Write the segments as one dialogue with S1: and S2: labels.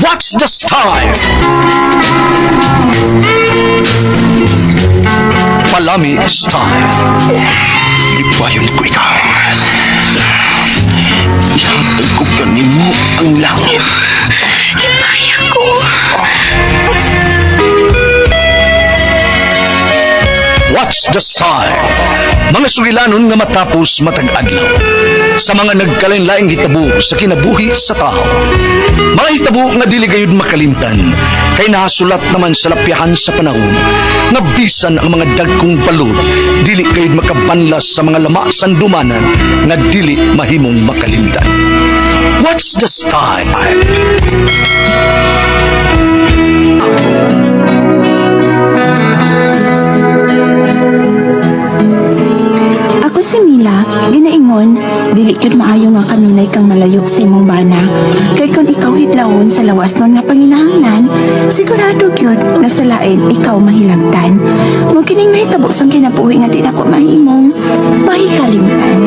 S1: What's the style? Palami style.
S2: Ipayon ko ikaw. Ihatag ko kanimo ang langit.
S3: Kaya ko.
S1: What's the style? Mga sugilanon nga matapos matag-adlaw. Sa mga nagkalain-laing hitabo sa kinabuhi sa tao. Mga hitabo nga dili gayud makalimtan, kay nasulat naman sa lapyahan sa panahon, nga bisan ang mga dagkong balod, dili gayud makabanlas sa mga lama sandumanan, nga dili mahimong makalimtan. What's the style?
S4: Ako si Mila, ginaingon, dili gyud maayo nga kanunay kang malayok sa imong bana. Kay kung ikaw hidlawon sa lawas nun nga panginahanglan, sigurado gyud nga sa lain ikaw mahilagtan. Mo kining nahitabo sang kinabuhi nga di nako mahimong mahikalimtan.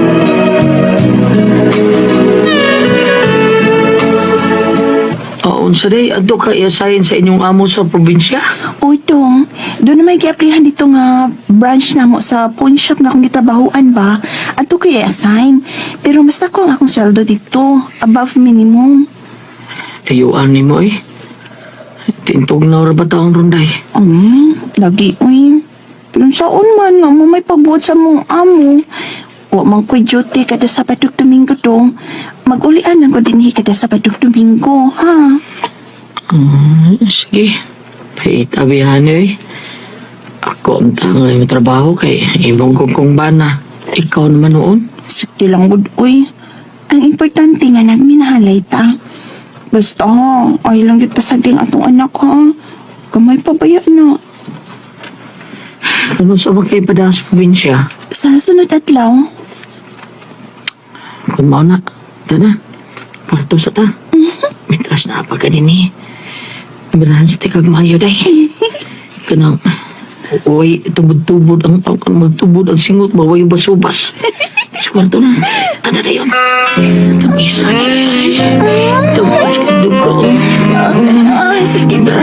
S5: Unsa day adto ka i-assign sa inyong amo sa probinsya?
S4: Uy, dong, doon na may giaplihan dito nga branch na mo sa pawn shop nga akong gitrabahoan ba? Ato kay assign. Pero mas ko ang akong sweldo dito, above minimum.
S5: Layuan ni mo eh. Tintog na ora ba taong runday?
S4: Lagi, uy. Pero saan man nga mo may pabuot sa mong amo. Wa man ko'y duty kada sa Sabado Domingo dong. Mag-ulian lang ko dinhi kada sa Sabado Domingo, ha?
S5: Sige. Paitabihan niyo eh. Ako ang tangay yung trabaho kay ibong kong bana. Ikaw naman noon.
S4: Sakti lang gud, uy. Ang importante nga nagminahalay ta. Basta, ay lang dit pasagling atong anak, ha? Kamay pabaya na.
S5: Ano sa mga kaipada sa probinsya?
S4: Sa sunod adlaw,
S5: Kung mo na. Tana. Parto sa ta. Mitras na pa ka din eh. Birahan sa tikag mayo day. Kanang, uy, tubod-tubod ang magtubod ang singot, baway yung basubas. Sa kwarto na. Tana na yun. Tamisa niya. Tubod sa dugo.
S4: ay, sige na.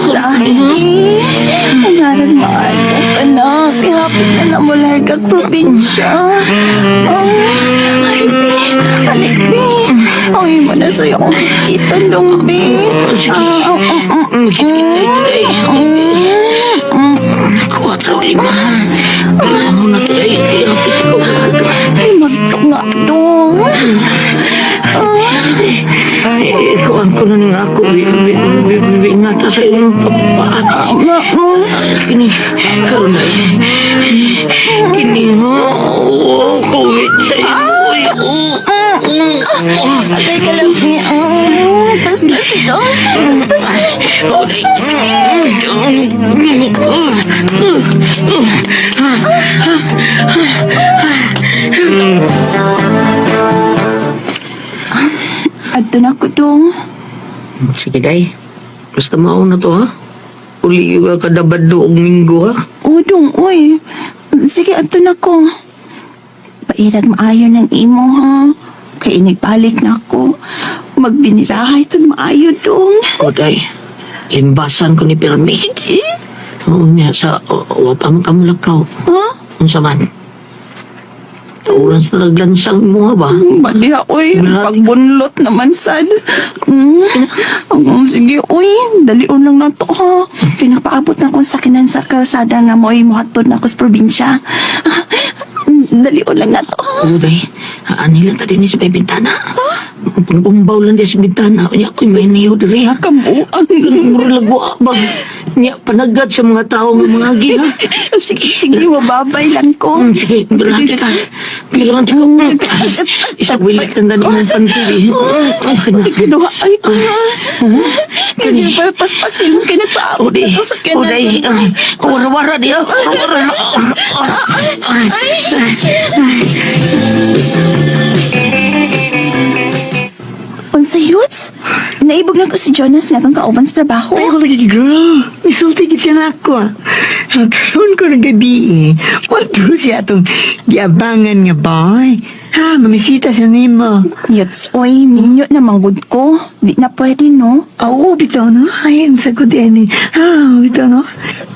S4: Dahil, mangarag maayo ka na. Ihapit na na mo largag probinsya. Alibi. Ay, mo na sa'yo akong kikita, dong, babe.
S5: Kuwatro lima. Ano na ito ay ihapit ko.
S4: Ay, magtok nga, dong.
S5: Ikuan ko na nga ako. Ingata sa iyong papa. Kini. Karoon na eh. Kini mo. Kuwit sa iyo.
S4: Agay ka lang, babe. Paspasi, dong. Paspasi. Adto na ko, dong.
S5: Sige, day. Basta mauna to, ha? Uli ka kadabado og minggo, ha?
S4: Oo, dong, uy. Sige, adto na ko. Pairag maayo ng imo, ha? Kaya inagbalik na ako. Magbinirahay ito maayo, dong.
S5: O, day. Limbasan ko ni Pirmi.
S4: Sige.
S5: Oo niya, sa wapang kamulakaw.
S4: Ha?
S5: Unsa man? Tauran sa naglansang mo, ha ba?
S4: Baliha, uy. Pagbunlot naman, sad. Sige, uy. Dalion lang na to, ha? Pinapaabot na akong sakinan sa kalsada nga mo'y muhatod na ako sa probinsya. Dalion lang na to, ha?
S5: Oo, day. Ani lang ta din sa may bintana. Pangumbaw lang din sa bintana. Niya ako'y may niyo diri, ha?
S4: Kabuang.
S5: Ganun mo rin lagwa, ba? Niya panagad sa mga tao ng mga agi, ha?
S4: Sige, mababay lang ko.
S5: Sige, bilangin ka. Bilangin ka. Isang wilit na mong pansili.
S4: Kinuha, ay, Kanya pa paspasin mo kinagpaabot na ito sa kinan.
S5: Uday, wara-wara diya. Wara-wara.
S4: Unsa yuts? Naibog na ko si Jonas nga itong kauban sa trabaho.
S6: Ay, ako lagi, girl. Misulti siya na ako, ah. Karoon ko ng gabi, eh. Wato siya itong giabangan nga, boy. Ha, mamisita sa nimo.
S4: Yats, oy, minyo na manggod ko. Di na pwede, no?
S6: Oo, bitaw no? Ay, ang sagot yan eh. Ah, bitaw no?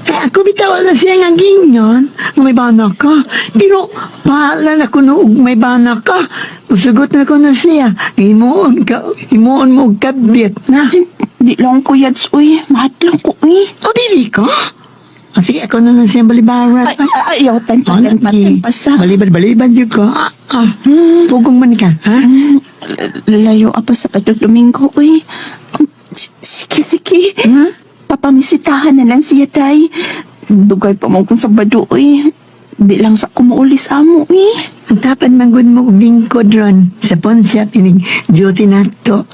S6: Ako bitaw na siya nga ginyon. May bana ka. Pero, mahalan ako noong may bana ka. Usagot na ko na siya. Himuon mo kabit na.
S4: Di lang ko, Yats, oy. Mahal lang ko, oy.
S6: O, dili ka? O, sige, ako na lang siya balibaran.
S4: Ayaw, tan pasa.
S6: Balibad yun ko. Pugong man ka, ha?
S4: Lalayo apa sa kadong Domingo, uy. Sige.
S6: Ha?
S4: Papamisitahan na lang siya, tay. Dugay pa mo kung Sabado, uy. Di lang sa kumuuli sa amo, uy.
S6: Ang tapan manggod mo bingkod ron sa ponsya pinig duty na to.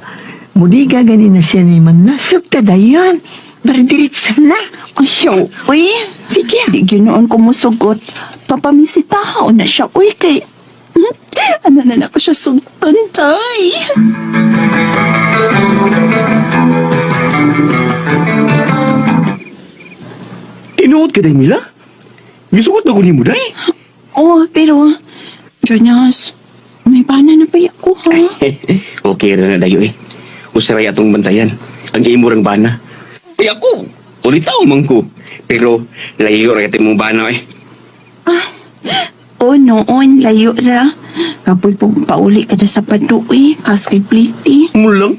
S6: Mudi ka ganina siya ni manasok ta dayon. Bardiritsa na.
S4: Ayaw, uy.
S6: Sige.
S4: Di ginoon ko musugot. Papamisitahan na siya, uy, kay... Ano na ako siya sugton, tay.
S2: Tinuod ka, day, Mila? Gisugot na ko ni mo, day.
S4: Oh, pero... Jonas, may bana na ba ako, ha?
S7: Okay ra na dayo eh. Usaray atong bantayan. Ang imurang bana. Eh ako, ulitaw man ko. Pero layo ra mong bana eh.
S4: O noon, layo ra. Kapoy po pauli ka na sa paduoy, kas kay pliti.
S7: Mulang,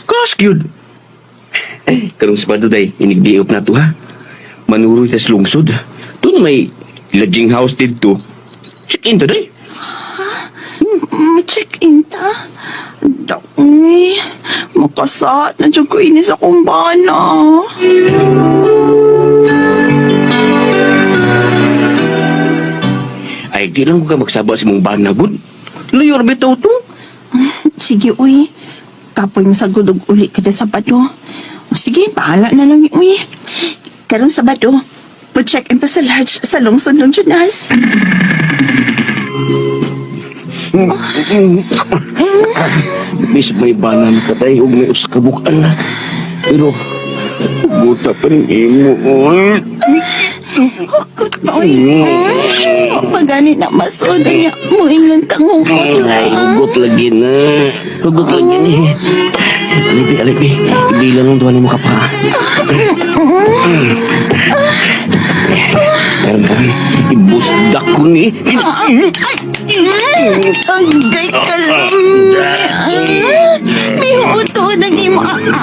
S7: kaskiyod. Karong sabado day, inigdiop na to ha. Manuroy sa lungsod. Doon may lodging house dito. Check-in to day.
S4: Check-in ta? Daoy, makasat na dyan ko inis akong bana.
S7: Ay, di lang ko ka magsaba sa mong bana, good. Layo ra bitaw to.
S4: Sige, uy. Kapoy masagod og uli ka na Sabado. O sige, bahala na lang, uy. Karong Sabado, pa-check-in ta sa lodge sa lungsod ng Jonas.
S7: Bis may bana na katay o may usakabukan na. Pero, buta pa rin imo. Oy.
S4: Hukot pa, uy. Pagani na masod niya. Muingan kang hukot.
S7: Ay, hugot lagi na. Hugot lagi ni. Alibi. Hindi lang ang duwan mo ka pa. Pero kami, ibusdak ko ni.
S4: Agay ka lang. May uto na ni mo.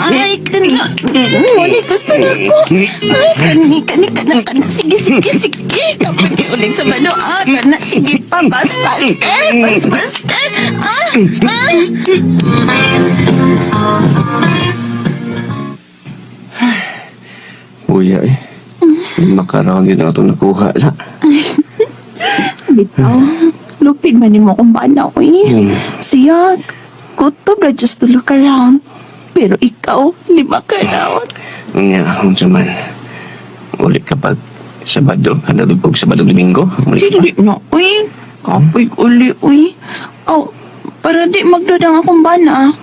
S4: Ay, kana. Muli gusto na ko. Ay, kani ka na. Sige. Kapag uling sa Sabado, kana. Sige pa, bas.
S7: Kuya eh. Makaraon din ako nakuha sa...
S4: Bitaw, lupig man ni mo kung bana, uy. Siya, kutob na just to look around. Pero ikaw, 5 ka round.
S7: Nga, kung saman. Ulit kapag Sabado, kadalubog Sabado Domingo.
S4: Dili na, uy. Kapoy uli, uy. Oh, para di magdudang akong bana.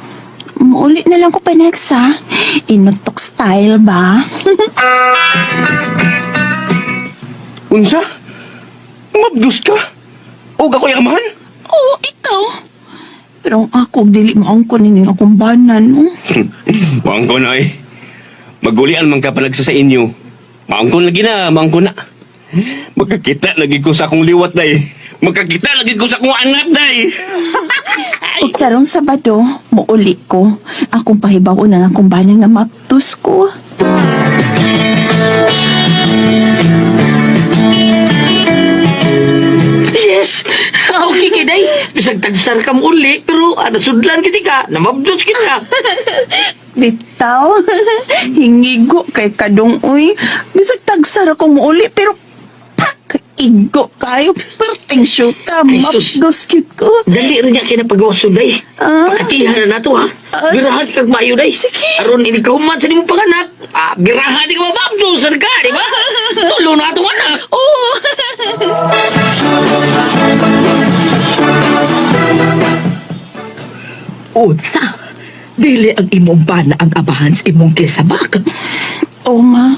S4: Mauli na lang ko pa next, ha? Inutok style ba?
S7: Unsa? Mabdus ka? O ako yamahan?
S4: Oo, ikaw. Pero ako, dili mo ang kunin akong bana, no?
S7: Maangko na eh. Magulian man ka palagsa sa inyo. Maangko lagi na, maangko na. Magkakita lagi ko sa akong liwat, day. Magkakita lagi ko sa akong anak, day.
S4: O karong Sabado, muuli ko. Akong pahibaw na akong bana nga maptus ko.
S5: Yes! Okay, kiday. Bisag tagsar ka mo uli, pero sudlan kiti ka, namabdos kita.
S4: Bitaw, hingigo kay kadong uy. Bisag tagsar ako muuli, pero pak, igo kayo. Perting syuta,
S5: Ay, sus.
S4: mapdos kit ko.
S5: Dali rin niya kinapagawaso, day. Pakatihan na nato, ha? Birahan kag mayo, day.
S4: Sige.
S5: Aron, ini ka human sa di mo panganak. Birahan di ka mababdos, ka, di ba? Tulo na atong anak.
S4: Oo.
S8: Unsa? Dili ang imong bana ang abahan sa imong gisabak.
S4: Oo nga.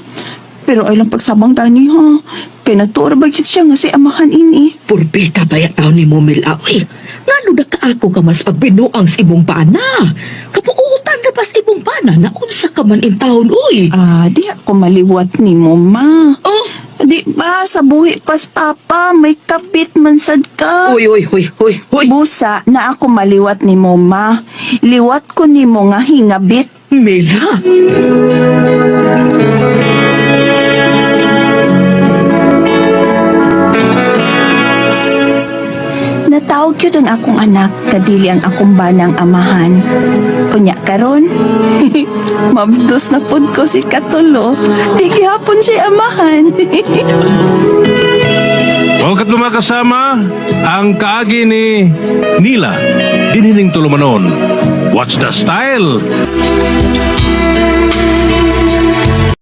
S4: Pero ay lang pagsabang dani, ha? Kaya nagtuura ba yun siya nga si amahan ini?
S8: Purbita ba yung taon ni mo milaw eh? Ngano na ka ako ka mas pagbinuang sa imong bana? Kapuutan na ba sa imong bana na unsa ka man in taon, uy?
S4: Di ako maliwat ni mo, ma.
S8: Oh,
S4: Di ba, sa buhi pas papa, may kapit man sad ka.
S8: uy, uy, uy, uy, uy.
S4: Busa na ako maliwat ni mo, ma. Liwat ko ni mo nga hingabit.
S8: Mila,
S4: Natawag yun ang akong anak, kadili ang akong banang amahan. Kunya karon, mabdos na pud ko si Katulo. Di gihapon siya amahan.
S9: Mga mga kasama, ang kaagi ni Nila, diniling tulumanon. What's the style?